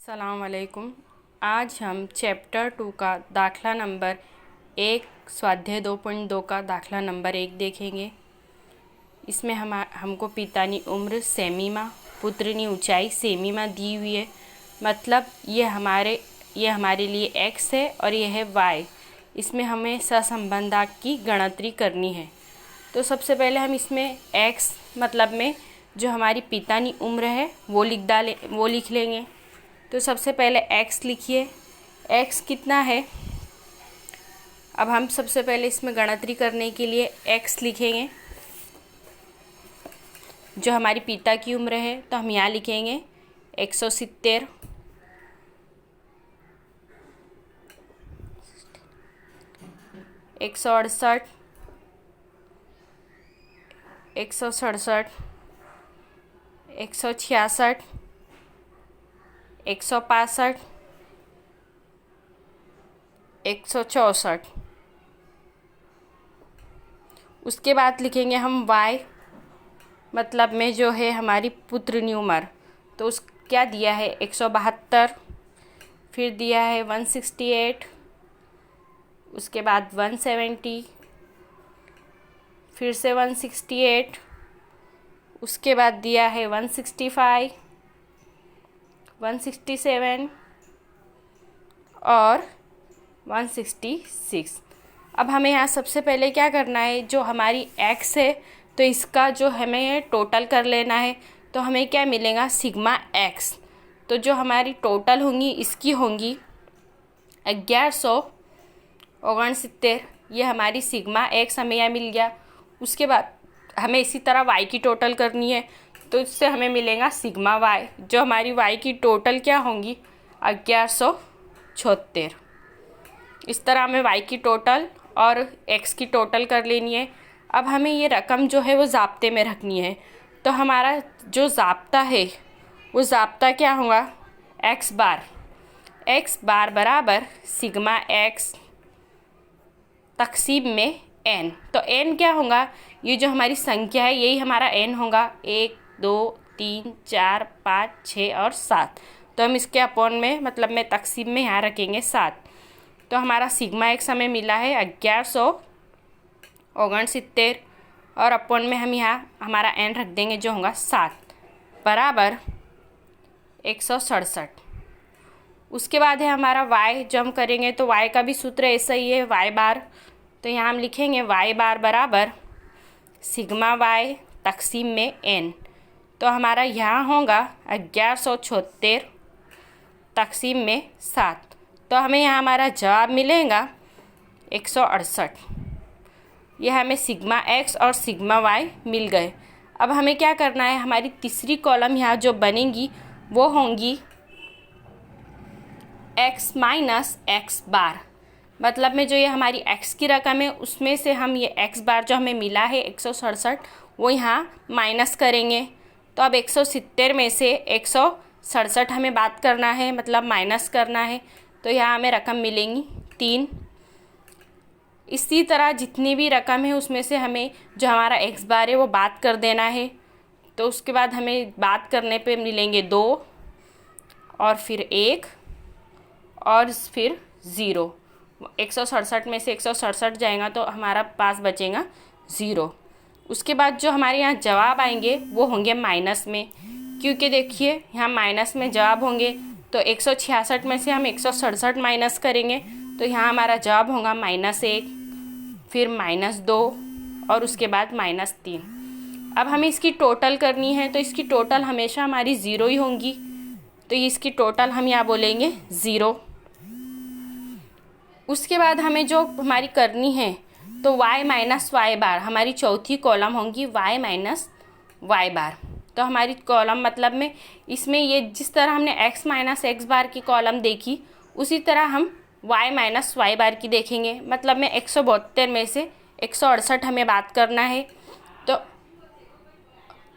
अस्सलाम वालेकुम। आज हम चैप्टर 2 का दाखला नंबर 1 स्वाध्याय 2.2 का दाखला नंबर 1 देखेंगे। इसमें हमको पितानी उम्र सेमीमा, पुत्रनी ऊंचाई सेमीमा दी हुई है। मतलब ये हमारे लिए x है और ये है y। इसमें हमें सहसंबंधांक की गणतरी करनी है। तो सबसे पहले हम इसमें x मतलब में जो हमारी पितानी उम्र है वो लिख लेंगे। तो सबसे पहले x लिखिए। x कितना है? अब हम सबसे पहले इसमें गणतरी करने के लिए x लिखेंगे। जो हमारी पिता की उम्र है तो हम यहाँ लिखेंगे 170, 168, 167, 166, 165, 164। उसके बाद लिखेंगे हम y मतलब में जो है हमारी पुत्रनी उम्र। तो उस क्या दिया है 172, फिर दिया है 168, उसके बाद 170, फिर से 168, उसके बाद दिया है 165, 167 और 166। अब हमें यहाँ सबसे पहले क्या करना है, जो हमारी x है तो इसका जो हमें टोटल कर लेना है। तो हमें क्या मिलेगा, सिग्मा x। तो जो हमारी टोटल होंगी इसकी होंगी 1169। ये हमारी सिग्मा x हमें यहाँ मिल गया। उसके बाद हमें इसी तरह y की टोटल करनी है। तो इससे हमें मिलेगा सिग्मा y। जो हमारी y की टोटल क्या होंगी 1176। इस तरह हमें y की टोटल और x की टोटल कर लेनी है। अब हमें ये रकम जो है वो ज़ाब्ते में रखनी है। तो हमारा जो ज़ाब्ता है वो ज़ाब्ता क्या होगा, x बार बराबर सिग्मा x तक़सीम में n। तो n क्या होगा, ये जो हमारी संख्या है यही हमारा n होगा, 1 2 3 4 5 6 और 7। तो हम इसके अपॉन में मतलब में तक़सीम में यहाँ रखेंगे 7। तो हमारा सिग्मा x हमें मिला है 1169 और अपॉन में हम यहाँ हमारा n रख देंगे जो होगा 7 बराबर 167। उसके बाद है हमारा y। जो हम करेंगे तो y का भी सूत्र ऐसा ही है, y बार। तो यहाँ हम लिखेंगे y बार बराबर सिग्मा y तक़सीम में n। तो हमारा यहाँ होगा 1176 तक़सीम में 7। तो हमें यहाँ हमारा जवाब मिलेगा 168। यह हमें सिग्मा x और सिग्मा y मिल गए। अब हमें क्या करना है, हमारी तीसरी कॉलम यहाँ जो बनेंगी वो होंगी x माइनस x बार। मतलब में जो ये हमारी x की रकम है उसमें से हम ये x बार जो हमें मिला है 167 वो यहाँ माइनस करेंगे। तो अब 170 में से 167 हमें बात करना है, मतलब माइनस करना है। तो यहाँ हमें रकम मिलेंगी 3। इसी तरह जितनी भी रकम है उसमें से हमें जो हमारा x बार है वो बात कर देना है। तो उसके बाद हमें बात करने पे मिलेंगे 2 और फिर 1 और फिर 0। 167 में से 167 जाएगा तो हमारा पास बचेगा 0। उसके बाद जो हमारे यहाँ जवाब आएंगे वो होंगे माइनस में, क्योंकि देखिए यहाँ माइनस में जवाब होंगे। तो 166 में से हम 167 माइनस करेंगे तो यहाँ हमारा जवाब होगा -1, फिर -2 और उसके बाद -3। अब हमें इसकी टोटल करनी है तो इसकी टोटल हमेशा हमारी 0 ही होंगी। तो इसकी टोटल हम यहाँ बोलेंगे 0। उसके बाद हमें जो हमारी करनी है तो y माइनस वाई बार, हमारी चौथी कॉलम होंगी y माइनस वाई बार। तो हमारी कॉलम मतलब में इसमें ये जिस तरह हमने x माइनस एक्स बार की कॉलम देखी उसी तरह हम y माइनस वाई बार की देखेंगे। मतलब में 172 में से 168 हमें बात करना है। तो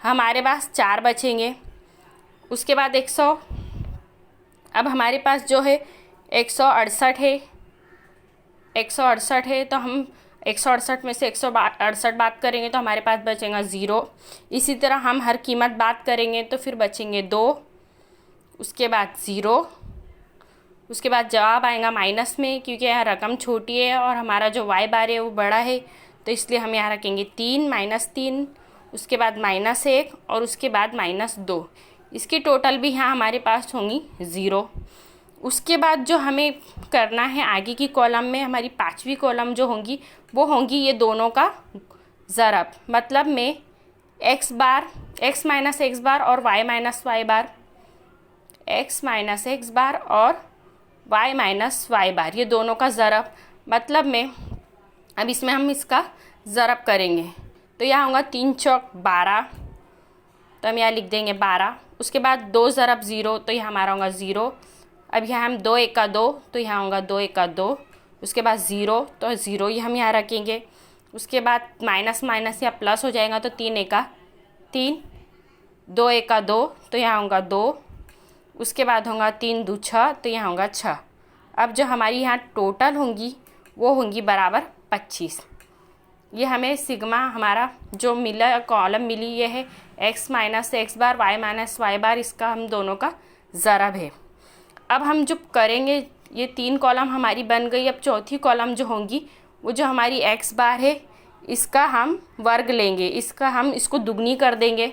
हमारे पास 4 बचेंगे। उसके बाद 100, अब हमारे पास जो है 168 है, 168 है। तो हम 168 में से 168 बात करेंगे तो हमारे पास बचेगा 0। इसी तरह हम हर कीमत बात करेंगे तो फिर बचेंगे 2। उसके बाद 0, उसके बाद जवाब आएगा माइनस में, क्योंकि यहाँ रकम छोटी है और हमारा जो y बार है वो बड़ा है, तो इसलिए हम यहाँ रखेंगे 3 -3, उसके बाद -1 और उसके बाद -2। इसकी टोटल भी यहाँ हमारे पास होंगी 0। उसके बाद जो हमें करना है आगे की कॉलम में, हमारी 5वीं कॉलम जो होंगी वो होंगी ये दोनों का ज़रब, मतलब में x बार, x माइनस x बार और y माइनस y बार, x माइनस x बार और y माइनस y बार, ये दोनों का ज़रब, मतलब में अब इसमें हम इसका ज़रब करेंगे। तो यहाँ होगा 3 चौक 12, तो हम यहाँ लिख देंगे 12। उसके बाद 2 ज़रब 0, तो यहाँ हमारा होगा 0। अब यहाँ हम 2 एका 2, तो यहाँ होगा 2 एका 2। उसके बाद 0, तो 0 ही हम यहाँ रखेंगे। उसके बाद माइनस माइनस या प्लस हो जाएगा, तो 3 एका 3, 2 एका 2, तो यहाँ होगा 2। उसके बाद होगा 3 2 6, तो यहाँ होगा 6। अब जो हमारी यहाँ टोटल होंगी वो होंगी बराबर 25। ये हमें सिग्मा हमारा जो मिला, कॉलम मिली, ये है x माइनस x बार y माइनस y बार, इसका हम दोनों का ज़रब है। अब हम जो करेंगे, ये 3 कॉलम हमारी बन गई। अब चौथी कॉलम जो होंगी वो जो हमारी x बार है, इसका हम वर्ग लेंगे, इसको दुगनी कर देंगे।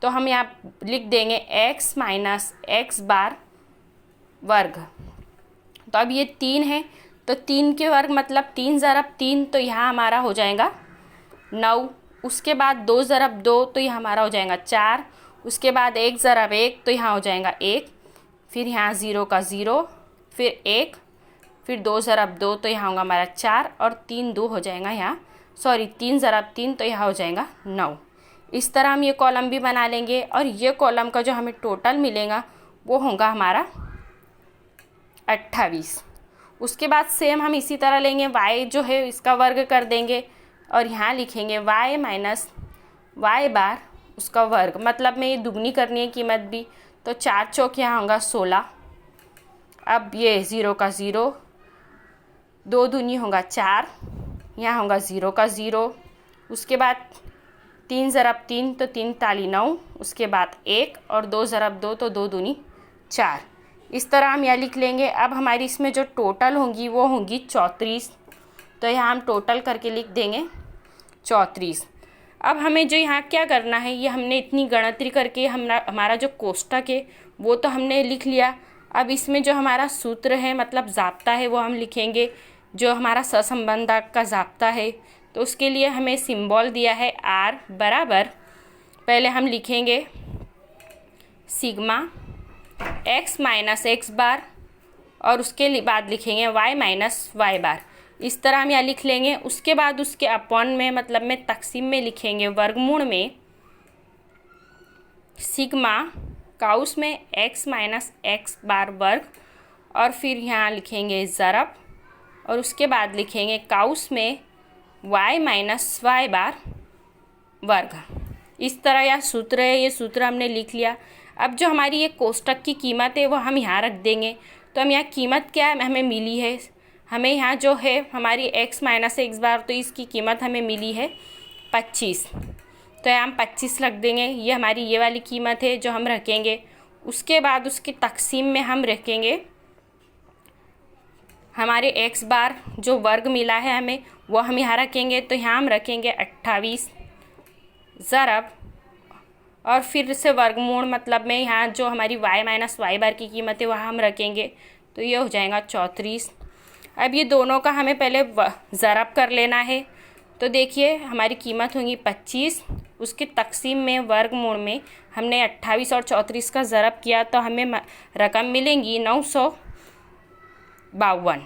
तो हम यहाँ लिख देंगे x माइनस x बार वर्ग। तो अब ये 3 है, तो 3 के वर्ग मतलब 3 ज़रब 3, तो यहाँ हमारा हो जाएगा 9। उसके बाद 2 ज़रब 2, तो यहाँ हमारा हो जाएगा 4। उसके बाद 1 ज़रब 1, तो यहाँ हो जाएगा 1। फिर यहाँ 0 का 0, फिर 1, फिर 2 ज़रब 2, तो यहाँ होगा हमारा 4 और 3 2 हो जाएगा यहाँ, 3 ज़रब 3, तो यहाँ हो जाएगा 9। इस तरह हम ये कॉलम भी बना लेंगे और ये कॉलम का जो हमें टोटल मिलेगा वो होगा हमारा 28। उसके बाद सेम हम इसी तरह लेंगे, y जो है इसका वर्ग कर देंगे और यहाँ लिखेंगे y माइनस y बार उसका वर्ग, मतलब में ये दुगनी करनी है कीमत भी। तो 4 चौक यहाँ होगा 16। अब ये 0 का 0, 2 दूनी होगा 4, यहाँ होगा 0 का 0। उसके बाद 3 ज़रब 3, तो 3 ताली 9। उसके बाद 1 और 2 ज़रब 2, तो 2 दूनी 4। इस तरह हम यह लिख लेंगे। अब हमारी इसमें जो टोटल होंगी वो होंगी 34, तो यहाँ हम टोटल करके लिख देंगे 34। अब हमें जो यहाँ क्या करना है, ये हमने इतनी गणतरी करके हमारा जो कोष्टक है वो तो हमने लिख लिया। अब इसमें जो हमारा सूत्र है, मतलब ज़ाब्ता है, वो हम लिखेंगे, जो हमारा सहसंबंधक का ज़ाब्ता है। तो उसके लिए हमें सिंबल दिया है R बराबर, पहले हम लिखेंगे सिग्मा x माइनस x बार और उसके बाद लिखेंगे y माइनस y बार। इस तरह हम यहाँ लिख लेंगे। उसके बाद उसके अपॉन में, मतलब में तकसीम में लिखेंगे वर्गमूल में सिग्मा काउस में x माइनस x बार वर्ग, और फिर यहाँ लिखेंगे ज़रब, और उसके बाद लिखेंगे काउस में y माइनस y बार वर्ग। इस तरह यह सूत्र है, ये सूत्र हमने लिख लिया। अब जो हमारी ये कोष्टक की कीमत है वो हम यहाँ रख देंगे। तो हम यहाँ कीमत क्या है हमें मिली है, हमें यहाँ जो है हमारी x माइनस x बार, तो इसकी कीमत हमें मिली है 25। तो यहाँ हम 25 रख देंगे, ये हमारी ये वाली कीमत है जो हम रखेंगे। उसके बाद उसके तकसीम में हम रखेंगे हमारे x बार जो वर्ग मिला है हमें, वो हम यहाँ रखेंगे। तो यहाँ हम रखेंगे 28 ज़रब, और फिर से वर्गमूल, मतलब में यहाँ जो हमारी y माइनस y बार की कीमत है वहाँ हम रखेंगे। तो ये हो जाएगा 34। अब ये दोनों का हमें पहले ज़रब कर लेना है। तो देखिए हमारी कीमत होगी 25, उसके तकसीम में वर्गमूल में हमने 28 और 34 का ज़रब किया, तो हमें रकम मिलेंगी 952।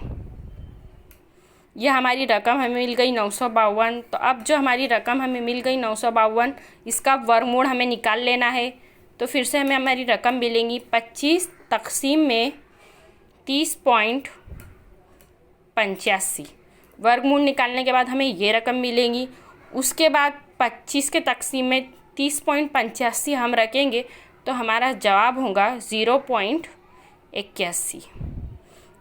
यह हमारी रकम हमें मिल गई 952। तो अब जो हमारी रकम हमें मिल गई 952, इसका वर्गमूल हमें निकाल लेना है। तो फिर से हमें हमारी रकम मिलेंगी 25 तकसीम में 30.85। वर्गमूल निकालने के बाद हमें ये रकम मिलेंगी। उसके बाद 25 के तकसीम में 30.85 हम रखेंगे, तो हमारा जवाब होगा 0.81।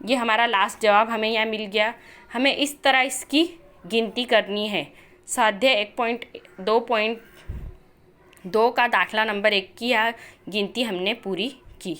ये हमारा लास्ट जवाब हमें यहाँ मिल गया। हमें इस तरह इसकी गिनती करनी है। स्वाध्याय 1.2.2 का दाखला नंबर 1 की गिनती हमने पूरी की।